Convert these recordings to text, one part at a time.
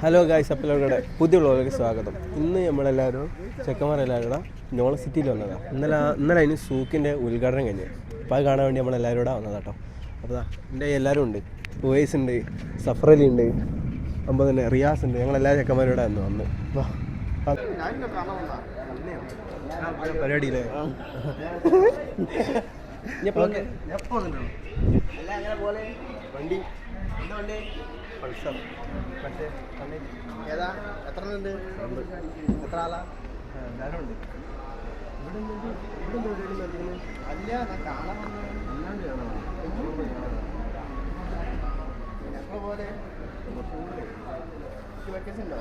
Hello guys, അപ്പലോടെ പുതിയ വ്ളോഗിലേക്ക് സ്വാഗതം. ഇന്ന് നമ്മളെല്ലാവരും ചെക്കന്മാരെല്ലാവരും കൂടെ നോള സിറ്റിയിൽ വന്നതാണ്. ഇന്നലെ അതിന് സൂക്കിൻ്റെ ഉദ്ഘാടനം കഴിഞ്ഞു. അപ്പോൾ അത് കാണാൻ വേണ്ടി നമ്മളെല്ലാവരും കൂടെ വന്നതാണ് കേട്ടോ. അപ്പോൾ എൻ്റെ എല്ലാവരും ഉണ്ട്. ഉവൈസ് ഉണ്ട്, സഫറലി ഉണ്ട്, അപ്പോൾ തന്നെ റിയാസ് ഉണ്ട്. ഞങ്ങളെല്ലാ ചെക്കന്മാരും കൂടെ വന്ന് പരിപാടിയില്ലേ വണ്ടി പൾസർ മറ്റേ ഏതാ എത്ര ഉണ്ട് എത്ര ആളാ എല്ലാവരും ഉണ്ട്. അല്ല ഞാൻ കാണാൻ അല്ലാണ്ട് എത്ര പോലെ വെക്കേഷൻ ഉണ്ടോ?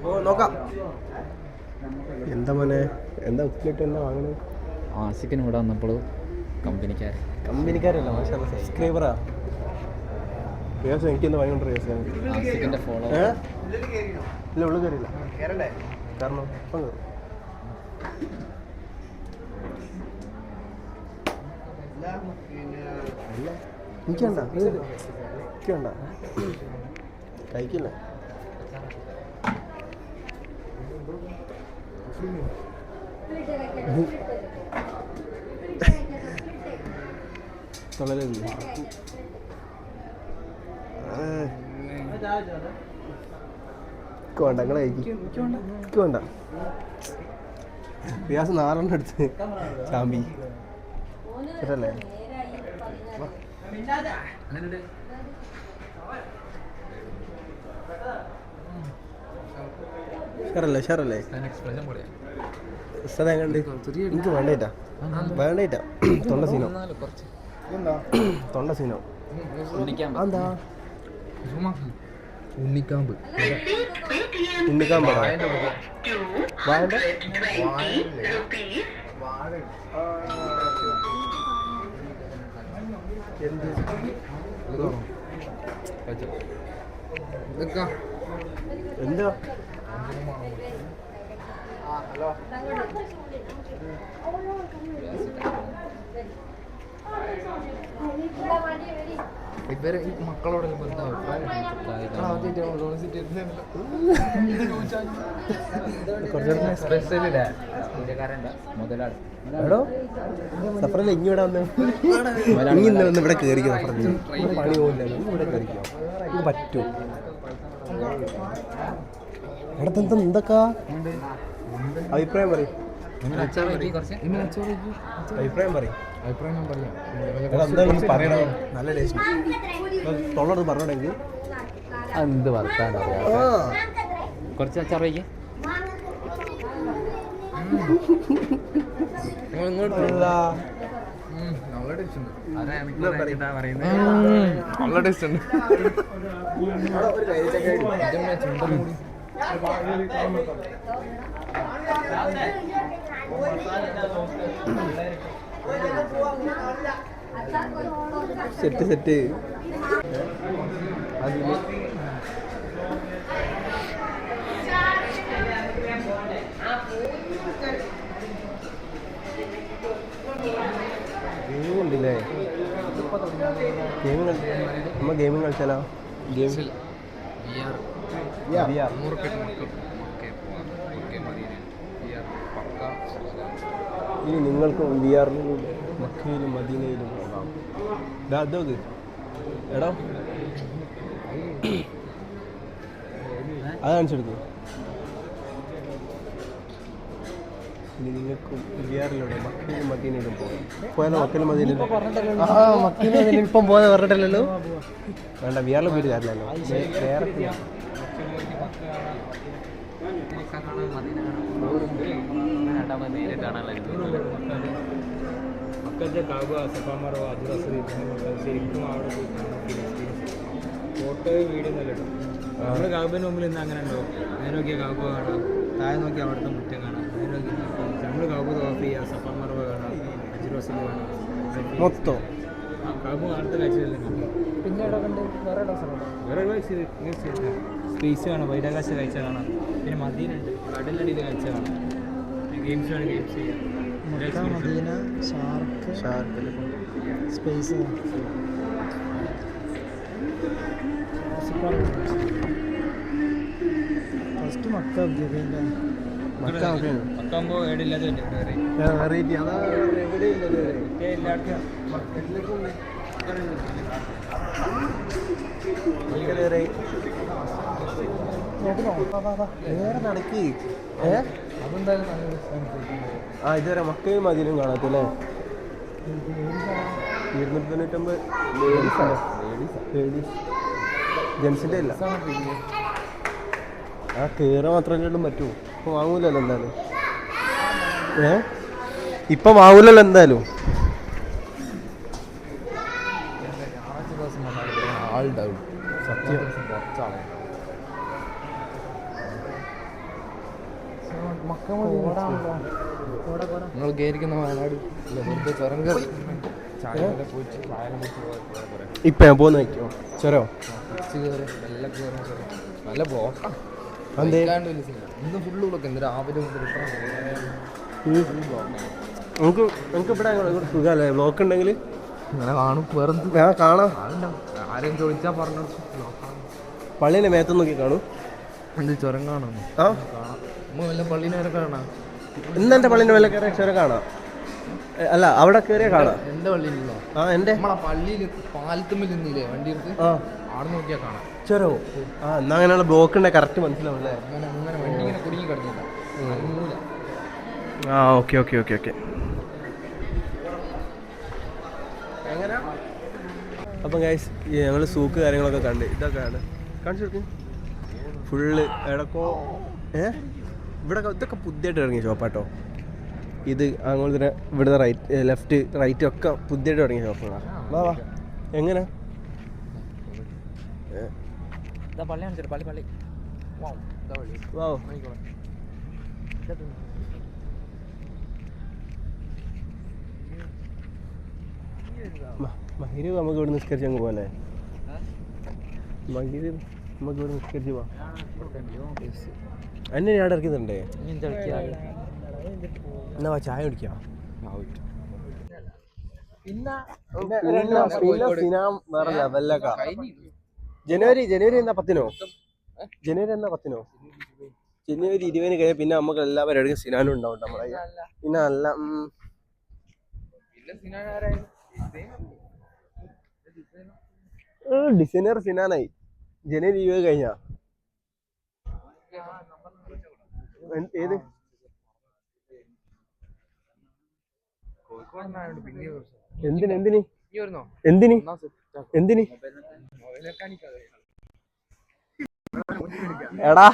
ഓ നോക്കാം. എന്താ മോനെ, എന്താ ഉപ്പിലിട്ട് എന്താ വാങ്ങണേ? ആസിക്കിന് ഇവിടെ വന്നപ്പോൾ കമ്പനിക്കാരല്ല പക്ഷേ സബ്സ്ക്രൈബറാ. റിയാസ് എനിക്കെന്താ വാങ്ങിക്കൊണ്ട് റിയാസ് ആസിക്കിൻ്റെ ഫോളോ ഇല്ല ഉള്ളു കയറിയില്ല കാരണം ഇപ്പം കയറും. എനിക്ക് വേണ്ട എനിക്ക് വേണ്ട കഴിക്കില്ല. തൊള്ളലില്ല വേണ്ട നിങ്ങൾ കഴിക്കും. എനിക്ക് വേണ്ട. റിയാസ് 4 എടുത്ത് ചാമ്പി കേട്ടല്ലേ. ഷെയറല്ലേ എനിക്ക് വേണ്ടേറ്റാ തൊണ്ട സീനോ എന്താ ഉണ്ണിക്കാമ്പ് എന്താ ഹലോ ഇവരെ ഈ മക്കളോട് സഫറിൽ ഇങ്ങോട്ട് വന്ന് ഇവിടെ കയറിക്കോ. പണി പോകില്ല, ഇവിടെ കയറിക്കോ. ഇത് പറ്റും. ഇവിടെ എന്തൊക്കെ അഭിപ്രായം പറയും. പറയണോ? നല്ല ടേസ്റ്റ്. തൊള്ളോട് പറഞ്ഞോടെങ്കിൽ എന്ത് വർത്താൻ കുറച്ച് അച്ചാർ വയ്ക്കുക. നല്ല ടേസ്റ്റ് ഉണ്ട്. സെറ്റ് ഗെയിമുണ്ടല്ലേ? നമ്മ ഗെയിമിങ് കളിച്ചാലോ? ഇനി നിങ്ങൾക്ക് വി ആറിലും മക്കയിലും മദീനയിലും പോകാം. അതോക്ക് എടോ അത് കാണിച്ചെടുക്കും. ഇനി നിങ്ങൾക്ക് വി ആറിലൂടെ മക്കയിലും മദീനയിലും പോകാം. പോയാലോ? മക്കയിലും മദീനയിലും മക്കയിലും മദീനയിലും ഇപ്പം പോകാൻ പറഞ്ഞിട്ടല്ലോ. വേണ്ട, വി ആറിൽ പോയിട്ട് കാര്യമല്ലോ. വേറെ മക്കത്തെ കാബ സഫാമറോ അജുറസറി ശരിക്കും അവിടെ പോയി ഫോട്ടോയും വീഡിയോ ഒന്നും കേട്ടോ. നമ്മൾ കാബിന് മുമ്പിൽ ഇന്ന് അങ്ങനെ ഉണ്ടോ? നേരെ നോക്കിയാൽ കാബ കാണാം, താഴെ നോക്കി അവിടുത്തെ മുറ്റം കാണാം. നേരെ നോക്കി നമ്മൾ കാബ ഓഫ് ചെയ്യുക, സഫാമറോ കാണാം, അജുറസറി കാണാം, മൊത്തം കാബ് അടുത്ത കാഴ്ചയെല്ലാം കാണാം. പിന്നെ വേറെ സ്പേസ് കാണാം, ബഹിരാകാശ കാഴ്ച കാണാം. പിന്നെ മദീനുണ്ട്, കടലടിയിൽ കാഴ്ച കാണാം. ഗെയിംസ് വേണം, ഗെയിംസ് ചെയ്യാം. Mecca Medina shark space first Mecca നോക്കിയതിൻ്റെ മക്കാകുമ്പോൾ ഏടില്ലാതെ നടക്കി ആ ഇതുവരെ മക്കയും മതിലും കാണാത്തല്ലേ 299 ജെൻസിൻ്റെ ഇല്ല ആ കയറാൻ മാത്രമല്ലേ പറ്റുമോ ഇപ്പം വാങ്ങൂലല്ലോ എന്തായാലും ഇപ്പം വാങ്ങൂലല്ലോ എന്തായാലും ആളുണ്ടാവും സത്യം നിങ്ങൾ കയറിക്കുന്ന വയനാട് ചുരം കയറി ഇപ്പം ഞാൻ പോകുന്ന വയ്ക്കോ ചൊരോ നല്ല ബ്ലോക്കാണ് ഇന്ന് ഫുള്ള് ബ്ലോക്ക് എന്ത് രാവിലെ മുതൽ നമുക്ക് ഇവിടെ സുഖമല്ലേ ബ്ലോക്ക് ഉണ്ടെങ്കിൽ ഇങ്ങനെ കാണും വേറെ കാണാം ആരെയും ചോദിച്ചാൽ പറഞ്ഞു പള്ളീൻ്റെ മേത്ത് നോക്കി കാണും എന്ത് ചുരം കാണാം ആ നമ്മൾ വല്ല പള്ളീനെ വരെ കാണാം ഇന്നെൻ്റെ പള്ളീൻ്റെ മേലെ കയറിയ ചുരം കാണാം അല്ല അവിടെ കയറിയ കാണാം എൻ്റെ പള്ളിയിലോ ആ എൻ്റെ നമ്മളെ പള്ളിയിൽ പാലത്തുമ്പിൽ നിന്നില്ലേ വണ്ടി എടുത്ത് ആ അവിടെ നോക്കിയാൽ കാണാം ചുരോ ആ എന്നാ അങ്ങനെയുള്ള ബ്ലോക്ക് ഉണ്ടെങ്കിൽ കറക്റ്റ് മനസ്സിലാവും അല്ലേ അങ്ങനെ അങ്ങനെ വണ്ടി ഇങ്ങനെ കുടുങ്ങി കിടന്നില്ല അനങ്ങൂല. ആ ഓക്കെ ഓക്കെ ഓക്കെ ഓക്കെ അപ്പം ഗൈസ് ഞങ്ങൾ സൂക്ക് കാര്യങ്ങളൊക്കെ കണ്ട് ഇതൊക്കെയാണ് കാണിച്ചു കൊടുക്കും ഫുള്ള് എടക്കോ ഇവിടെ ഇതൊക്കെ പുതിയതായിട്ട് ഇറങ്ങിയ ഷോപ്പാട്ടോ ഇത് അങ്ങോട്ട് ഇവിടുത്തെ റൈറ്റ് ലെഫ്റ്റ് റൈറ്റ് ഒക്കെ പുതിയതായിട്ട് തുടങ്ങിയ ഷോപ്പുകളാണ് വാ വാ എങ്ങനെ വാ മഹിരി നമുക്ക് ഇവിടെ നിസ്കരിച്ച് അങ്ങ് പോകല്ലേ മഹിരി നമുക്ക് ഇവിടെ നിസ്കരിച്ച് പോവാം എന്നെ ഞാൻ ഇറക്കുന്നുണ്ടേ എന്നാ ചായ കുടിക്കാം പിന്നെ സിനാം വേറെ ലെവലിലൊക്കെ ജനുവരി എന്നാ 10-നോ ജനുവരി 20 കഴിഞ്ഞാൽ പിന്നെ നമുക്ക് എല്ലാവരും എടുക്കും സിനാനും ഉണ്ടാവും നമ്മളെ പിന്നെ അല്ല ഡിസൈനർ സിനാനായി ജനുവരി 20 കഴിഞ്ഞാ ഏത് എന്തിന് എടാ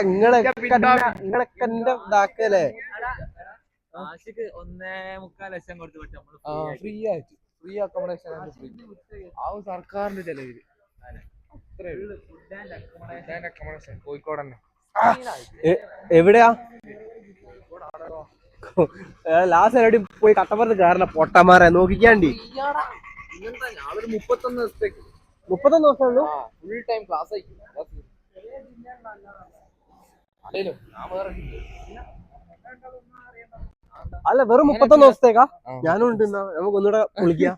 ഇങ്ങളൊക്കെ എന്റെ ഇതാക്കല്ലേ ഫ്രീ അക്കോമഡേഷൻ സർക്കാരിന്റെ ചെലവില് കോഴിക്കോട് തന്നെ എവിടെയാ ലാസ്റ്റ് എവിടെ പോയി കട്ടപ്പുറത്ത് കയറണ പൊട്ടന്മാരെ നോക്കിക്കാണ്ടി 31 ദിവസത്തേക്ക് 31 ദിവസം ഉള്ളൂ ഫുൾ ടൈം ക്ലാസ് അല്ല വെറും 31 ദിവസത്തേക്കാ ഞാനും ഉണ്ട് നമുക്ക് ഒന്നുകൂടെ വിളിക്കാം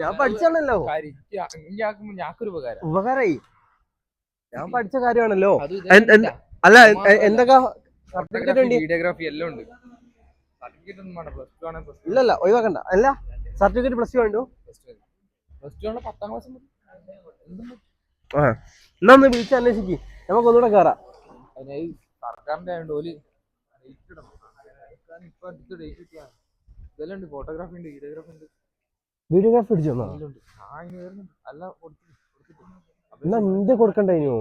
ഞാൻ പഠിച്ചാണല്ലോ ഉപകാരായി ഞാൻ പഠിച്ച കാര്യമാണല്ലോ അല്ല എന്തൊക്കെ വീഡിയോഗ്രാഫി എല്ലാം ഉണ്ട് സർട്ടിഫിക്കറ്റ് ഒന്നും വേണ്ട പ്ലസ് ടു ആണ് ഇല്ലല്ല ഒഴിവാക്കണ്ട അല്ല സർട്ടിഫിക്കറ്റ് പ്ലസ് ടു വേണ്ടോ പ്ലസ് ടു ആണ് 10ാം ക്ലാസ് ആ എന്നാ ഒന്ന് വിളിച്ച് അന്വേഷിക്ക് നമുക്ക് ഒന്നുകൂടെ കയറാം സർക്കാരിന്റെ ആയതുകൊണ്ട് ഇതെല്ലാം ഉണ്ട് ഫോട്ടോഗ്രാഫി ഉണ്ട് വീഡിയോഗ്രാഫി ഉണ്ട് വീഡിയോഗ്രാഫി അടിച്ചോ അല്ല എന്നാ എന്ത് കൊടുക്കണ്ടേനോ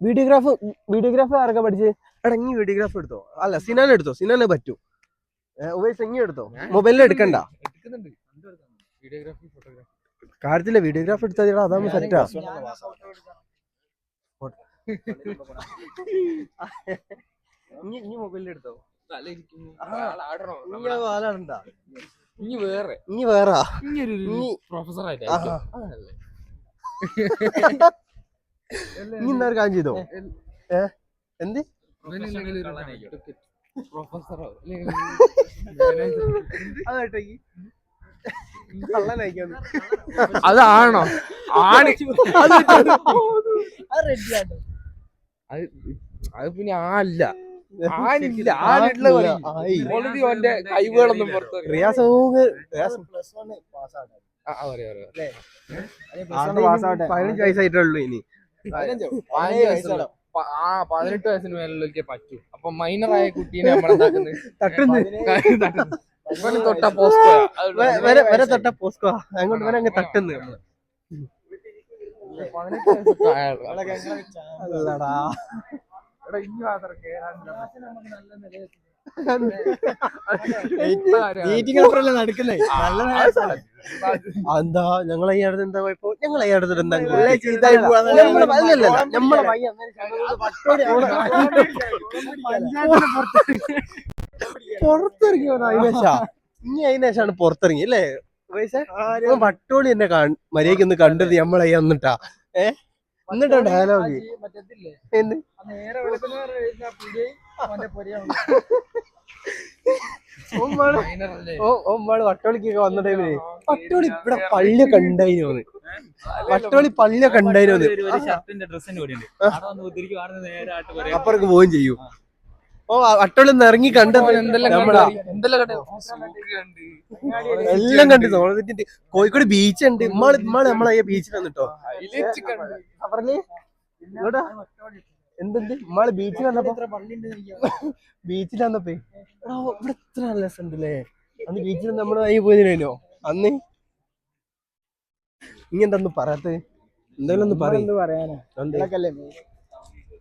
വീഡിയോഗ്രാഫി ആരൊക്കെ പഠിച്ച് എടാ ഇങ്ങി വീഡിയോഗ്രാഫി എടുത്തോ അല്ല സിനാൻ എടുത്തോ സിനാനെ പറ്റൂ ഇങ്ങി എടുത്തോ മൊബൈലിൽ എടുക്കണ്ട കാര്യത്തില്ല വീഡിയോഗ്രാഫി എടുത്താൽ അതാകുമ്പോ സെറ്റാ ഇനി മൊബൈലിൽ എടുത്തോ ഇനി വേറെ പ്രൊഫസർ ആയിട്ട് നീ ഇന്നൊരു കാര്യം ചെയ്തോ? എന്ത് പ്രൊഫസറോ അതാണോ? ആണ് അത് പിന്നെ ആല്ല ആനില്ല ആനുള്ള ഓൾറെഡി അവന്റെ കഴിവുകളൊന്നും പുറത്തു റിയാസ് പ്ലസ് 15 വയസ്സായിട്ടുള്ളൂ ഇനി. 18 വയസ്സിന് മേലുള്ളവർക്കേ പറ്റൂ. അപ്പൊ മൈനറായ കുട്ടീനെ നമ്മളെന്താക്കുന്നത് ഇവന് തൊട്ട പോസ്റ്റോ വരെ തൊട്ട പോസ്കോ അങ്ങോട്ട് വരെ അങ്ങ് തട്ടുന്നു നമ്മള്. 18 വയസ്സൊക്കെ അല്ലടാ ഇനി മാത്രം കേറാൻ നടക്കുന്നേ. എന്താ ഞങ്ങൾ ഈ അടുത്ത് എന്താ പോയപ്പോ ഞങ്ങൾ ഈ അടുത്ത് എന്താ നമ്മളെ പുറത്തിറങ്ങിയോ അതിനേശാ? ഇനി അതിനേശാണ് പുറത്തിറങ്ങി അല്ലേ? വട്ടോളി എന്നെ മര്യാദയ്ക്ക് ഒന്ന് കണ്ടത് നമ്മളെ എന്നിട്ടാ എന്നിട്ടാ ഡയലോഗ് എന്ത് വട്ടോളിക്കൊക്കെ വന്ന ടൈമില് വട്ടോളി ഇവിടെ പള്ളിയൊക്കെ ഉണ്ടായിരുന്നു. വട്ടോളി പള്ളിയൊക്കെ ഉണ്ടായിരുന്നു. അപ്പുറക്ക് പോവുകയും ചെയ്യും. വട്ടോളി ഒന്ന് ഇറങ്ങി കണ്ടത് എല്ലാം കണ്ടു. കോഴിക്കോട് ബീച്ച് ഉണ്ട്. നമ്മളെ ബീച്ചിൽ വന്നിട്ടോ എന്തുണ്ട് നമ്മള് ബീച്ചിൽ വന്നപ്പോ ബീച്ചിൽ വന്നപ്പോ ഇവിടെ എത്ര നല്ല രസമുണ്ടല്ലേ. അന്ന് ബീച്ചിൽ നമ്മള് ആയി പോയതിനോ അന്ന്. ഇനി എന്താ പറയാത്തത്? എന്തായാലും ഒന്ന് പറയാനാ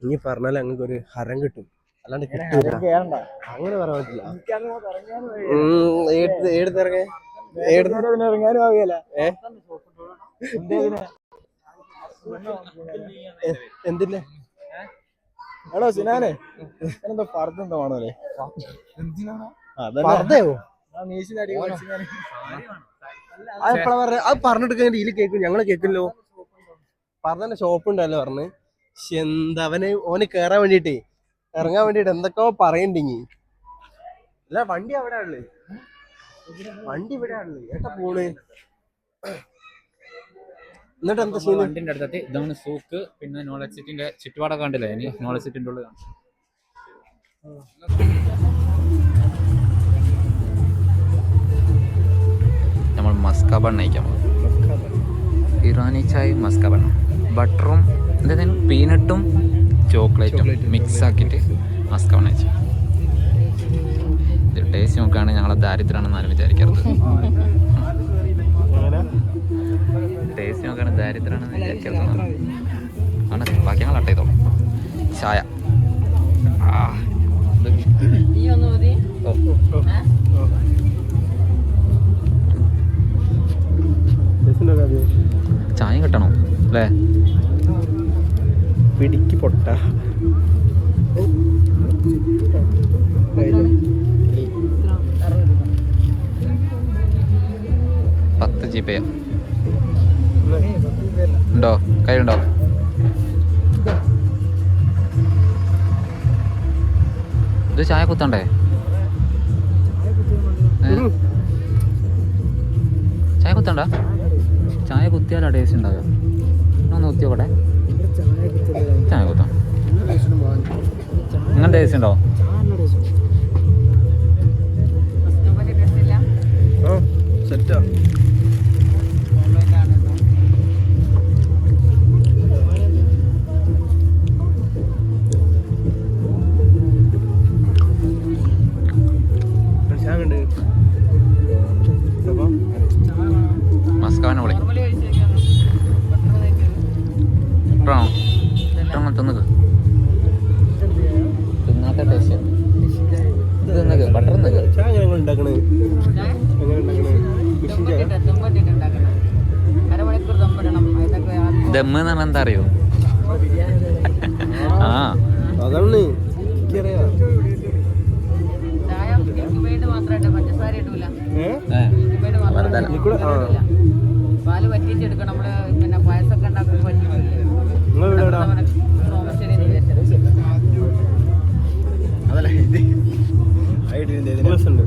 ഇനി പറഞ്ഞാലേ ഞങ്ങൾക്ക് ഒരു ഹരം കിട്ടും. അല്ലാണ്ട് കിട്ടൂല. അങ്ങനെ പറയാൻ പറ്റില്ല. ഇറങ്ങാനും ആവുകയല്ല. എന്തിന്റെ എടോ സിനാനെ എന്താ ഫർദ് എന്താ വേണോല്ലേ? അത് പറഞ്ഞിട്ട് ഇതിൽ കേൾക്കും. ഞങ്ങള് കേൾക്കില്ലോ. പറഞ്ഞ ഷോപ്പ് ഉണ്ടല്ലോ പറഞ്ഞ്. പക്ഷെ എന്താ ഓന് കേറാൻ വേണ്ടിട്ടേ ഇറങ്ങാൻ വേണ്ടിട്ട് എന്തൊക്കെയോ പറയണ്ടിങ്ങി. അല്ല വണ്ടി അവിടെ ഉള്ളു. വണ്ടി ഇവിടെ ഉള്ളു. ഏട്ടാ പോണ്. എന്നിട്ട് എന്താ വണ്ടിന്റെ അടുത്ത് ഇതാണ് സൂക്ക്. പിന്നെ നോളജ് സിറ്റിന്റെ ചുറ്റുപാടൊക്കെ കണ്ടില്ലേ? ഇനി നോളജ് സിറ്റിന്റെ ഉള്ളിൽ നമ്മൾ മസ്കാബൺ നയിക്കാൻ പോകും. ഇറാനി ചായ മസ്കാബൺ ബട്ടറും എന്തായാലും പീനട്ടും ചോക്ലേറ്റും മിക്സ് ആക്കിയിട്ട് മസ്കാബൺ നയിച്ചു. ഇത് ടേസ്റ്റ് നോക്കുകയാണെങ്കിൽ ഞങ്ങളെ ദാരിദ്ര്യമാണെന്ന് ആരും വിചാരിക്കരുത്. ടേസ്റ്റ് നോക്കുകയാണെങ്കിൽ ദാരിദ്ര്യമാണെന്ന് വിചാരിക്കരുത്. ആണ് ബാക്കി ഞങ്ങൾ അട്ട ചെയ്തോളൂ. ചായ ചായ കിട്ടണോ അല്ലേ? പിടിക്ക് പൊട്ട 10 GB ഉണ്ടോ? കയ്യിലുണ്ടോ? ഇത് ചായ കുത്തണ്ടേ? ചായ കുത്തണ്ട? ചായ കുത്തിയാലാ ടേസ്റ്റ് ഉണ്ടാവുക. ഒന്ന് കുത്തിയോടെ ചായ കുത്താം. ഇങ്ങനെ ടേസ്റ്റ് ഉണ്ടോ? സെറ്റാ. മസ്കാബൺ പൊളി. തിന്നത് തിന്നാത്ത ടേസ്റ്റ്. ഇത് തിന്നത് ബട്ടർ തിന്നത്. ചായ എങ്ങനെ ഉണ്ടാക്കണേ? ദമ്മ് എന്ന് പറഞ്ഞാൽ എന്താ അറിയോ? ആ അതാണ് പാല് വറ്റിച്ചെടുക്കണം നമ്മള്. പിന്നെ പായസൊക്കെ നിങ്ങൾ ഇവിടെ എവിടാ? ബസ് ഉണ്ട്.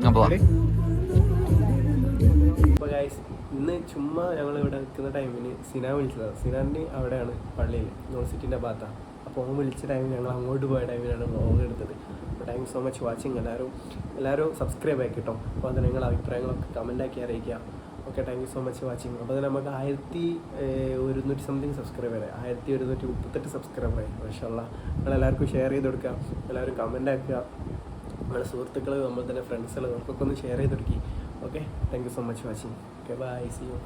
അപ്പോൾ അപ്പോൾ ഗൈസ് ഇന്ന് ചുമ്മാ ഞങ്ങൾ ഇവിടെ നിൽക്കുന്ന ടൈമിന് സിനാൻ വിളിച്ചതാണ്. സിനാൻ്റെ അവിടെയാണ് പള്ളിയിൽ യൂണിവേഴ്സിറ്റിൻ്റെ ഭാഗത്താണ്. അപ്പോൾ ഓൻ വിളിച്ച ടൈമിൽ ഞങ്ങൾ അങ്ങോട്ട് പോയ ടൈമിലാണ് വ്ളോഗ് എടുത്തത്. അപ്പോൾ thank you so much watching. എല്ലാവരും സബ്സ്ക്രൈബ് ആക്കി കേട്ടോ. അപ്പോൾ അത് നിങ്ങളുടെ അഭിപ്രായങ്ങളൊക്കെ കമൻറ്റാക്കി അറിയിക്കുക. Okay, thank you so much watching. അപ്പോൾ അത് നമുക്ക് 1100 സംതിങ് സബ്സ്ക്രൈബർ ആയി, 1138 സബ്സ്ക്രൈബർ ആയി. മാഷാഅല്ലാ. നിങ്ങളെല്ലാവർക്കും ഷെയർ ചെയ്ത് കൊടുക്കുക, എല്ലാവരും കമൻ്റ് ആക്കുക. നമ്മുടെ സുഹൃത്തുക്കൾ, നമ്മൾ തന്നെ ഫ്രണ്ട്സുകൾ, നമുക്കൊക്കെ ഒന്ന് ഷെയർ ചെയ്ത് കൊടുക്കി. Okay, thank you so much watching. Okay, bye, see U.